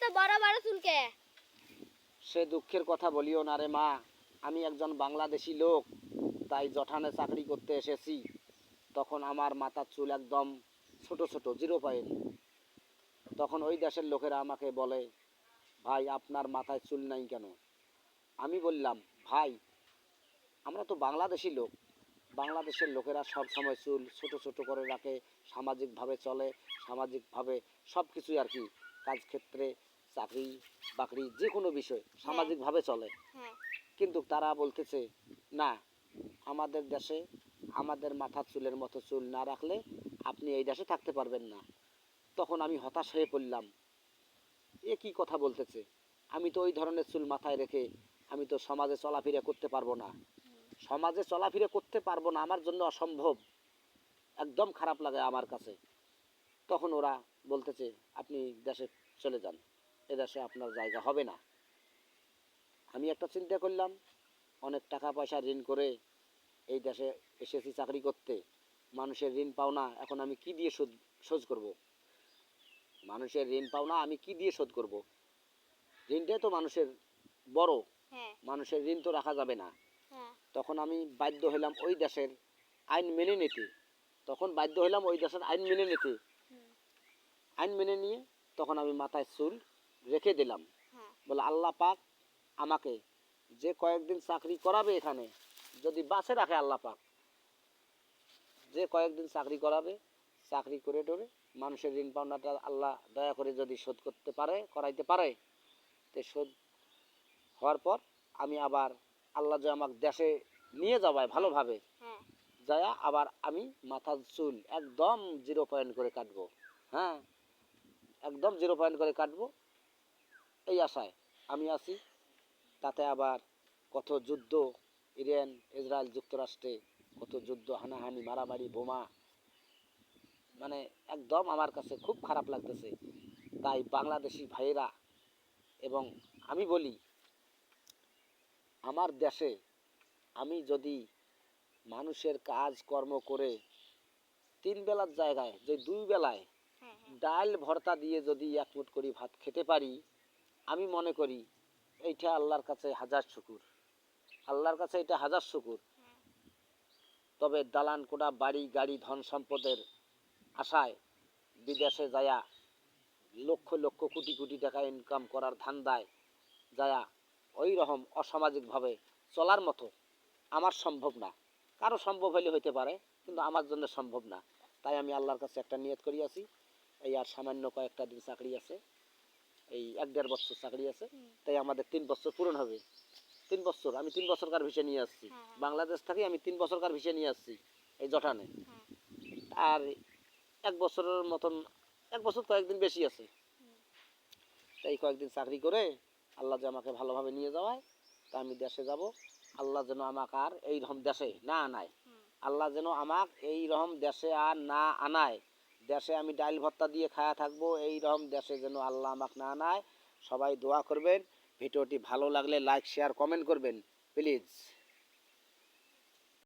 এত বড় বড় চুলকে? সে দুঃখের কথা বলিও না রে মা, আমি একজন বাংলাদেশি লোক, তাই জঠানে চাকরি করতে এসেছি। তখন আমার মাথার চুল একদম ছোট ছোট, 0 পয়েন্ট। তখন ওই দেশের লোকেরা আমাকে বলে, ভাই আপনার মাথায় চুল নাই কেন? আমি বললাম, ভাই আমরা তো বাংলাদেশি লোক, বাংলাদেশের লোকেরা সব সময় চুল ছোট ছোট করে রাখে, সামাজিকভাবে চলে, সামাজিকভাবে সব কিছুই আর কি, কাজ ক্ষেত্রে, চাকরি বাকরি, যে কোনো বিষয় সামাজিকভাবে চলে। হ্যাঁ। কিন্তু তারা বলতেছে, না, আমাদের দেশে আমাদের মাথার চুলের মতো চুল না রাখলে আপনি এই দেশে থাকতে পারবেন না। তখন আমি হতাশ হয়ে পড়লাম, এ কি কথা বলতেছে? আমি তো ওই ধরনের চুল মাথায় রেখে আমি তো সমাজে চলাফেরা করতে পারবো না, সমাজে চলাফেরা করতে পারবো না, আমার জন্য অসম্ভব, একদম খারাপ লাগে আমার কাছে। তখন ওরা বলতেছে, আপনি দেশে চলে যান, এ দেশে আপনার জায়গা হবে না। আমি একটা চিন্তা করলাম, অনেক টাকা পয়সা ঋণ করে এই দেশে এসেছি চাকরি করতে, মানুষের ঋণ পাওনা এখন আমি কি দিয়ে শোধ করব? মানুষের ঋণ পাওনা আমি কি দিয়ে শোধ করব? ঋণটাই তো মানুষের বড়, হ্যাঁ। মানুষের ঋণ তো রাখা যাবে না। হ্যাঁ। তখন আমি বাধ্য হলাম ওই দেশের আইন মেনে নিতে, তখন বাধ্য হলাম ওই দেশের আইন মেনে নিতে। আইন মেনে নিয়ে তখন আমি মাথায় চুল রেখে দিলাম। বলে আল্লাহ পাক আমাকে যে কয়েকদিন চাকরি করাবে এখানে, যদি বাসে রাখে আল্লাহ পাক, যে কয়েকদিন চাকরি করাবে, চাকরি করে টোরে মানুষের ঋণ পাওনাটা আল্লাহ দয়া করে যদি শোধ করতে পারে, করাইতে পারে, তো শোধ হওয়ার পর আমি আবার আল্লাহ যে আমাকে দেশে নিয়ে যাবায় ভালোভাবে, যায়া আবার আমি মাথার চুল একদম 0 পয়েন্ট করে কাটবো। হ্যাঁ, একদম 0 পয়েন্ট করে কাটবো, এই আশায় আমি আছি। তাতে আবার কত যুদ্ধ, ইরান ইসরায়েল যুক্তরাষ্ট্রে কত যুদ্ধ, হানাহানি, মারামারি, বোমা, মানে একদম আমার কাছে খুব খারাপ লাগতেছে। তাই বাংলাদেশি ভাইয়েরা, এবং আমি বলি, আমার দেশে আমি যদি মানুষের কাজ কর্ম করে 3 বেলার জায়গায় যে 2 বেলায় ডাল ভর্তা দিয়ে যদি 1 মুঠ করে ভাত খেতে পারি, আমি মনে করি এইটা আল্লাহর কাছে হাজার শুকুর, আল্লাহর কাছে এটা হাজার শুকুর। তবে দালান কোঠা, বাড়ি গাড়ি, ধন সম্পদের আশায় বিদেশে যায়া লক্ষ লক্ষ কোটি কোটি টাকা ইনকাম করার ধান্দায় যায়া ওই রকম অসামাজিকভাবে চলার মতো আমার সম্ভব না। কারো সম্ভব হইলে হইতে পারে, কিন্তু আমার জন্য সম্ভব না। তাই আমি আল্লাহর কাছে একটা নিয়ত করিয়াছি, এই আর সামান্য কয়েকটা দিন চাকরি আছে, এই 1-1.5 বছর চাকরি আছে, তাই আমাদের 3 বছর পূরণ হবে। 3 বছর আমি 3 বছরকার ভিসা নিয়ে আসছি, বাংলাদেশ থেকে আমি 3 বছরকার ভিসা নিয়ে আসছি এই জটানে। আর 1 বছরের মতন, 1 বছর কয়েকদিন বেশি আছে, তাই কয়েকদিন চাকরি করে আল্লাহ যে আমাকে ভালোভাবে নিয়ে যাওয়ায়, তা আমি দেশে যাব। আল্লাহ যেন আমাকে আর এই রকম দেশে না আনায়, আল্লাহ যেন আমাকে এই রকম দেশে আর না আনায়, দেশে আমি ডাল ভর্তা দিয়ে খায়া থাকবো, এই রকম দেশে যেন আল্লাহ আমাকে না আনায়। সবাই দোয়া করবেন। ভিডিওটি ভালো লাগলে লাইক শেয়ার কমেন্ট করবেন প্লিজ।